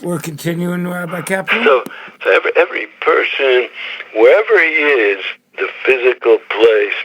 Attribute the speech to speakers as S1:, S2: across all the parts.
S1: We're continuing, Rabbi Kaplan.
S2: So every person, wherever he is, the physical place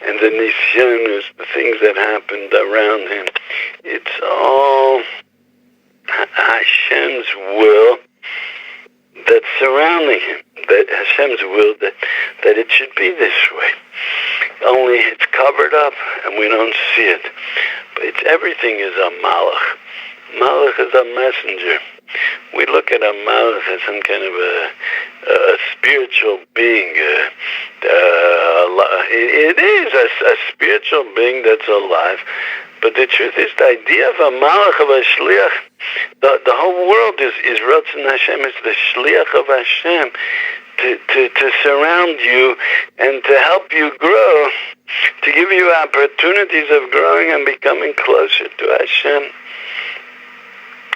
S2: and the nisyonos, the things that happened around him, it's all Hashem's will that's surrounding him. That Hashem's will that it should be this way. Only it's covered up and we don't see it. But everything is a malach. Malach is a messenger. We look at a malach as some kind of a spiritual being. It is a spiritual being that's alive. But the truth is, the idea of a malach, of a shliach, the whole world is radZin Hashem, is the shliach of Hashem to surround you and to help you grow, to give you opportunities of growing and becoming closer to Hashem.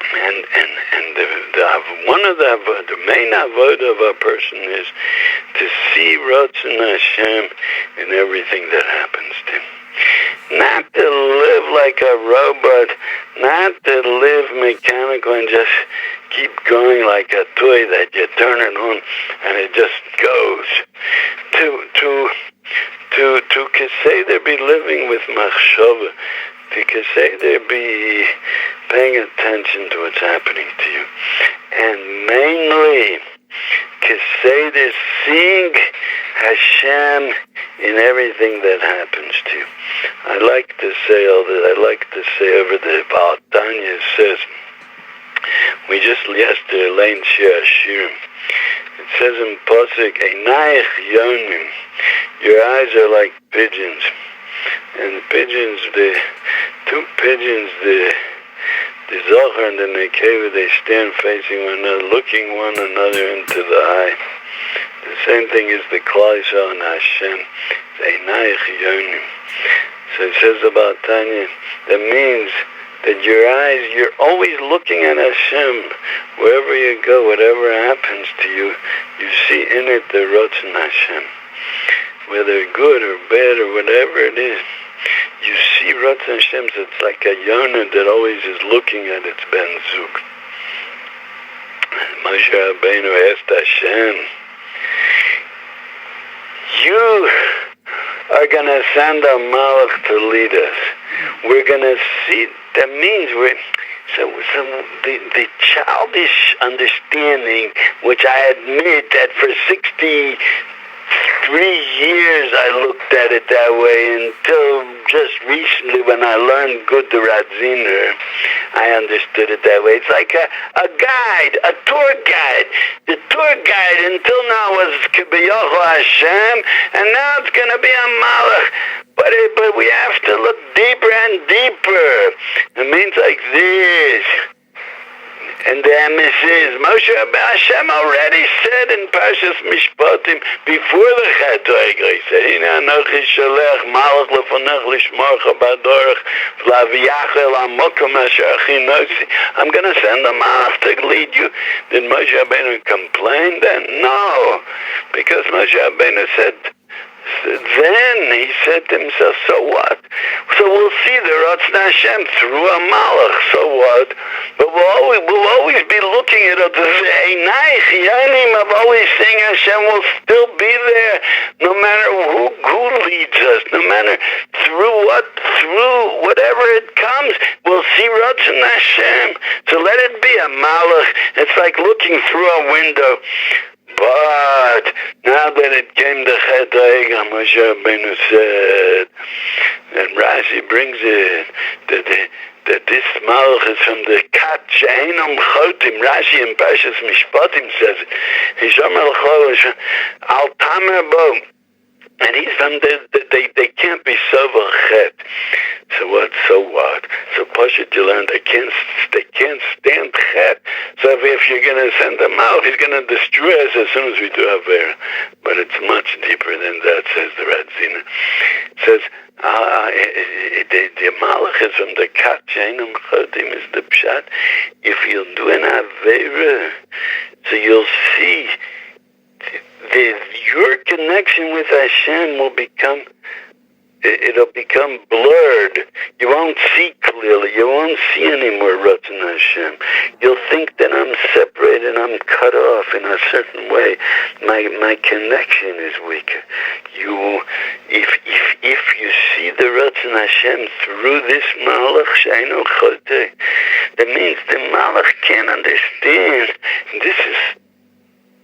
S2: And one of the main avodah of a person is to see radZin Hashem in everything that happens to him. Not to live like a robot, not to live mechanical and just keep going like a toy that you turn it on and it just goes. To Keseder be living with machshava, to Keseder be paying attention to what's happening to you. And mainly, Keseder seeing Hashem in everything that happens to you. I like to say over the Baal Tanya says, we just yesterday learned Shir Hashirim. It says in Pasuk, Einayich Yonim, your eyes are like pigeons. And the pigeons, the two pigeons, the Zohar and the Nekeva, they stand facing one another, looking one another into the eye. The same thing is the Klal Yisrael and Hashem. Einayich Yonim. So it says about Tanya, that means that your eyes, you're always looking at Hashem. Wherever you go, whatever happens to you, you see in it the radZin Hashem. Whether good or bad or whatever it is, you see radZin Hashem. So it's like a yonah that always is looking at its Ben Zug. Moshe Rabbeinu asked Hashem, you are going to send a malach to lead us. We're going to see, that means so the childish understanding, which I admit that for 63 years I looked at it that way until just recently when I learned good the radZin-part, I understood it that way. It's like a guide, a tour guide. The tour guide until now was Kibiyocho Hashem, and now it's going to be a malach. But we have to look deeper and deeper. It means like this. And the emes is, Moshe Hashem already said in Parshas Mishpatim, before the Chet Oigra, he said, Hine Anochi Sholech Malach Lefonech Lishmorcha Badorach V'Laviach El HaMokom Asher Achinosi. I'm going to send a malach to lead you. Did Moshe Rabbeinu complain then? No. Because Moshe Rabbeinu said, then he said to himself, so what? So we'll see the radZin Hashem through a malach, so what? But we'll always be looking at it as Einayich Yonim, of always saying Hashem will still be there, no matter who leads us, no matter through whatever it comes, we'll see radZin Hashem. So let it be a malach. It's like looking through a window. But now that it came to Chet Oigra, Moshe Rabbeinu said, and Rashi brings it, that this malach is from the kat she'einam chotim. Rashi in Parshas Mishpatim says, Hishomer l'chol al tamer bo. And he's from they can't be sovel chet. So what? So Pashut, you learn they can't stand chet. So if you're going to send them out, he's going to destroy us as soon as we do Avera. But it's much deeper than that, says the radZin. It says the malach is from the kat she'einam chotim is the pshat. If you'll do an Avera, so you'll see your connection with Hashem will become, it'll become blurred. You won't see clearly. You won't see any more radZin Hashem. You'll think that I'm separate in a certain way, my connection is weaker. If you see the Ratzon Hashem through this Malach Sheinu Chote, that means the Malach can't understand. This is,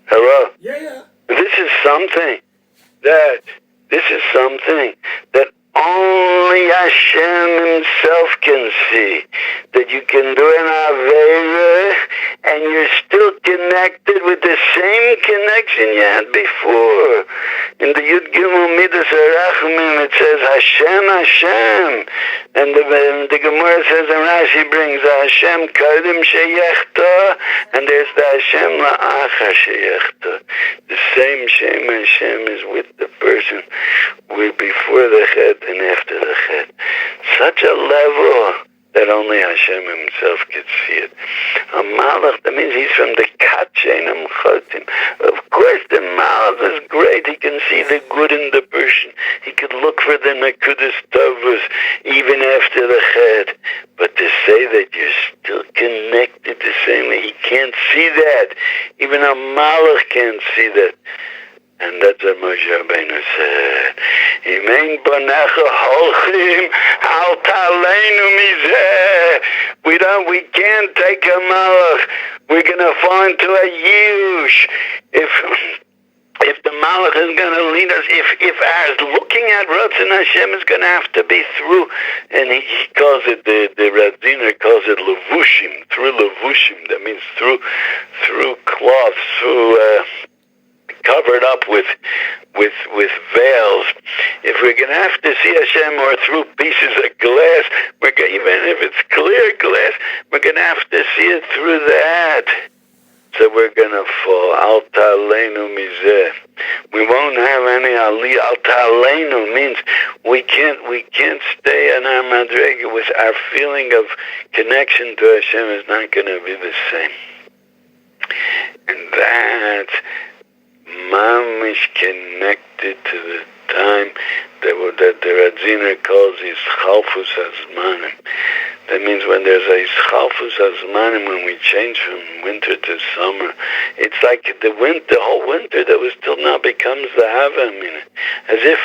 S2: hello?
S1: Yeah.
S2: This is something that only Hashem himself can see. That you can do an Aveira and you're still connected with the same connection you had before. In the Yud Gimel Midas Arachmim it says Hashem, Hashem. And the Gemara says, and Rashi brings Hashem Kadim Sheyechta, and there's the Hashem La'achar Sheyechta. The same Shem Hashem is with the person before the Chet and after the Chet. Such a level that only Hashem himself could see it. A Malach, that means he's from the Katchenim Chotim. Of course the Malach is great. He can see the good in the person. He could look for the Nakudas Tovus even after the Chet. But to say that you're still connected the same way, he can't see that. Even a Malach can't see that. And that's what Moshe Rabbeinu said. Imein bonecha holchim al taleinu mizeh. We can't take a malach. We're gonna fall into a yush. If the malach is gonna lead us, if our looking at Ratzon Hashem is gonna have to be through, and he calls it the radZin-part calls it levushim, through levushim. That means through cloth, through. Covered up with veils. If we're going to have to see Hashem or through pieces of glass, even if it's clear glass, we're going to have to see it through that. So we're going to fall. Al ta'aleinu mizeh. We won't have any ali. Al ta'aleinu means we can't stay in our madrega with our feeling of connection to Hashem is not going to be the same. And that's mamish connected to the time that the radZin-part calls Ischalfus Hazmanim. That means when there's a Ischalfus Hazmanim, when we change from winter to summer, it's like the whole winter that was till now becomes the Hava Mina. As if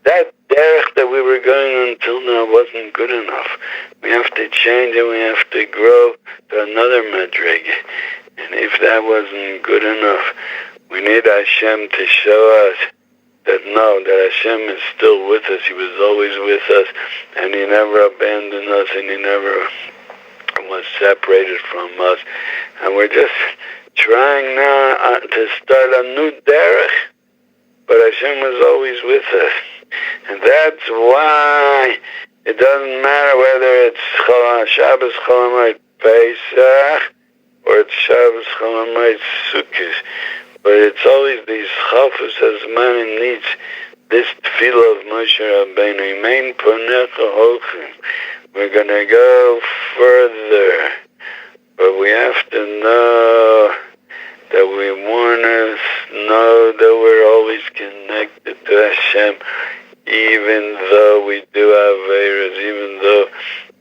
S2: that derech that we were going until now wasn't good enough. We have to change and we have to grow to another madrega. And if that wasn't good enough, we need Hashem to show us that Hashem is still with us. He was always with us, and He never abandoned us, and He never was separated from us. And we're just trying now to start a new derech, but Hashem was always with us. And that's why it doesn't matter whether it's Shabbos Chol Hamoed Pesach or it's Shabbos Chol Hamoed Sukkot. But it's always these Chafus Hazmanim needs this tefillah of Moshe Rabbeinu. Imein ponecha holchim. We're going to go further. But we have to know that we want to know that we're always connected to Hashem, even though we do have Averas, even though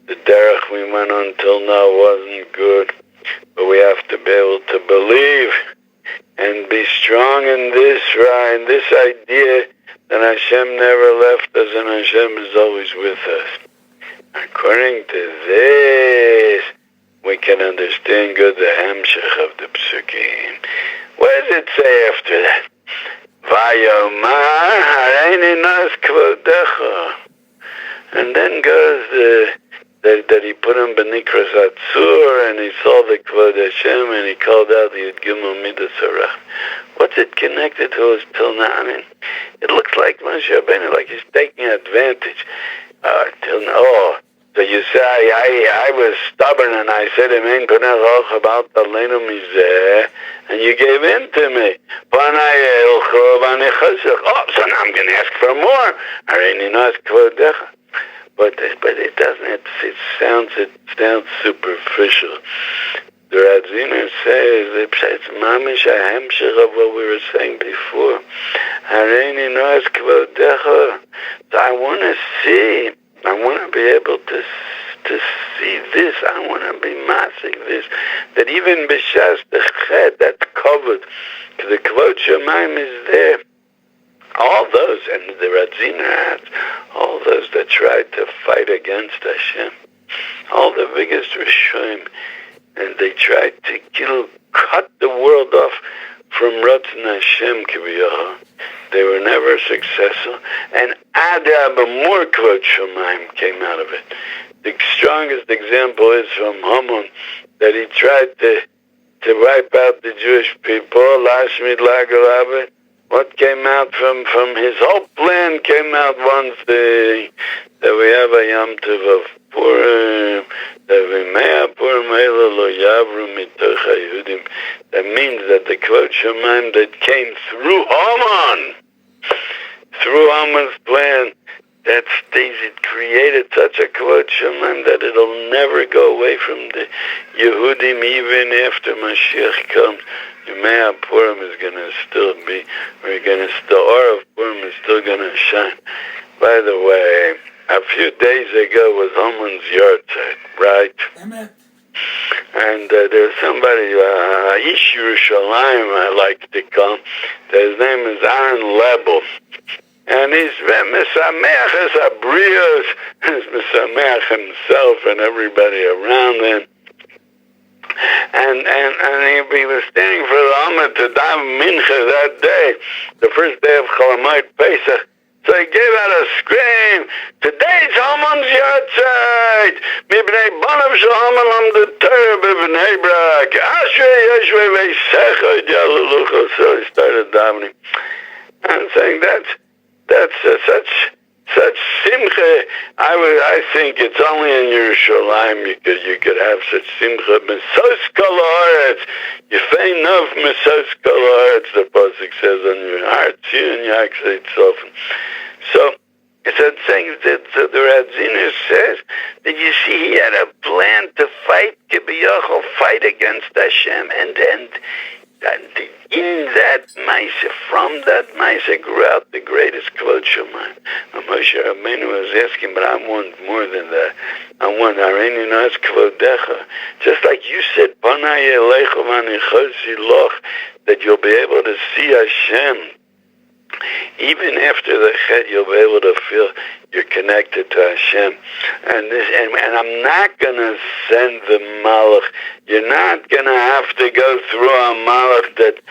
S2: the derech we went on till now wasn't good. But we have to be able to believe and be strong in this idea that Hashem never left us and Hashem is always with us. According to this, we can understand good the Hemshech of the Psukim. What does it say after that? Vayomar hareini nas kvodecha. And then goes that he put him benikras atzur, and he saw the kvod Hashem, and he called out the Yud Gimel Midas Arach. What's it connected to us till now? I mean, it looks like Moshe Rabbeinu, like he's taking advantage. Till now, so you say I was stubborn, and I said Amen Konech about the Leinu Mizeh, and you gave in to me. So now I'm going to ask for more. Hareini nas kvodecha. But it doesn't. It sounds superficial. The radZin-part says it's mamish a hemshech of what we were saying before. Hareini nas kvodecha. So I want to see. I want to be able to to see this. I want to be masik this. That even b'shas the chet, that's covered. The kvod Shemaim is there. All those, and the radZin-part, all those that tried to fight against Hashem, all the biggest Rishonim, and they tried to cut the world off from radZin Hashem Kiviyah. They were never successful, and Adab, more kvod Shemaim came out of it. The strongest example is from Haman, that he tried to wipe out the Jewish people, Lashmid Lagalabit. What came out from his whole plan came out once that we have a Yom Tov of Purim, that we may Purim lo Yavru mitoch HaYehudim. That means that the kvod Shemaim that came through Haman's plan, that stays, it created such a kvod Shemaim that it'll never go away from the Yehudim even after Mashiach comes. Yemei Purim is going to still be, the aura of Purim is still going to shine. By the way, a few days ago was Haman's yahrzeit, right?
S1: Amen.
S2: And there's somebody, Ish Yerushalayim, I like to call him. His name is Aaron Lebel. And he's Mesameach as Abrios, he's Mesameach himself and everybody around him. And he was standing for the Amud to daven Mincha that day, the first day of Cholamoid Pesach. So he gave out a scream, today's Haman's yahrzeit, Mibnei Banav shel Haman lamdu Torah b'Bnei Brak, Ashrei Yeshvei v'Yisecha Yalulucha. So he started davening and saying that's such simcha. I think it's only in Yerushalayim you could have such simcha. Mesos kol haaretz, Yefei nov mesos kol haaretz, the pasuk says on your heart, Tzion Yaksei Tzofen. So saying that the radZin says that you see he had a plan to fight Kibiyachol, fight against Hashem, and in that Maisa, from that Maisa grew out the greatest kvod Shemaim. Moshe Rabbeinu was asking, but I want more than that. I want Hareini Nas Kvodecha. Just like you said, Panay Elecha V'anichosi Loch, that you'll be able to see Hashem. Even after the Chet, you'll be able to feel you're connected to Hashem. And I'm not going to send the Malach. You're not going to have to go through a Malach that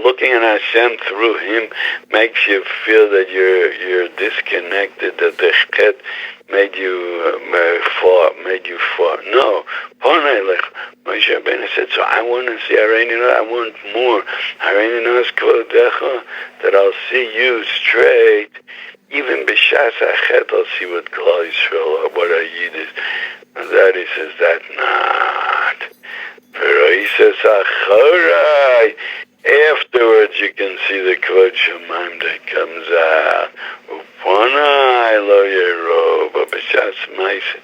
S2: looking at Hashem through him makes you feel that you're disconnected, that the Chet made you fall. No. Moshe Rabbeinu said, so I want to see Hareini, I want more. Hareini Nas Kvodecha, that I'll see you straight. Even B'shas HaChet, I'll see what Klal Yisrael, or what a Yid is. And that he says, that's not. Pero he says, Achorai. Afterwards, you can see the kvod Shemaim that comes out. Upanai lo yero, but b'shas Maisa,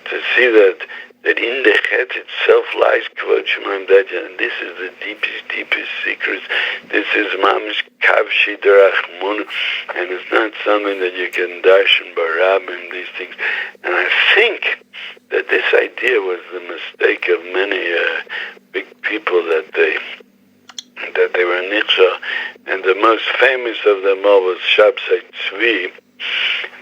S2: to see that in the Chet itself lies kvod Shemaim, and this is the deepest secrets. This is mamish kav shidar achmonu, and it's not something that you can darshan barabim, these things. And I think that this idea was the mistake of many big people that they were nichshah, and the most famous of them all was Shabsai Tzvi,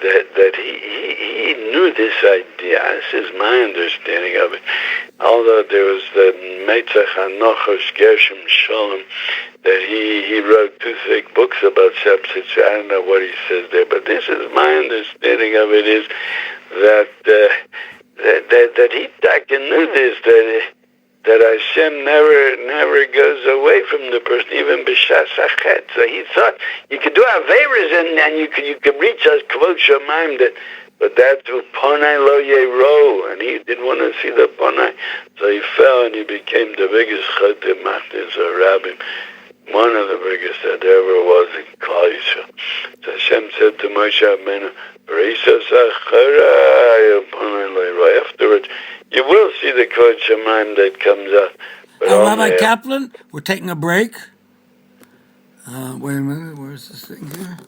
S2: that he knew this idea. This is my understanding of it. Although there was the Meitzach HaNochos Gershom Shalom, that he wrote 2 thick books about Shabsai Tzvi. I don't know what he says there, but this is my understanding of it, is that he knew this, that Hashem never goes away from the person, even b'shas hachet. So he thought you could do averas and you could reach us kvod Shemaim, but that's Panay lo yero, and he didn't want to see the Panay, so he fell and he became the biggest Chotem Machnes or Rabbim, one of the biggest that ever was in Klal Yisrael. So Hashem said to Moshe Rabbeinu, afterwards, you will see the kvod Shemaim that comes out.
S1: Rabbi Kaplan, we're taking a break. Wait a minute, where's this thing here?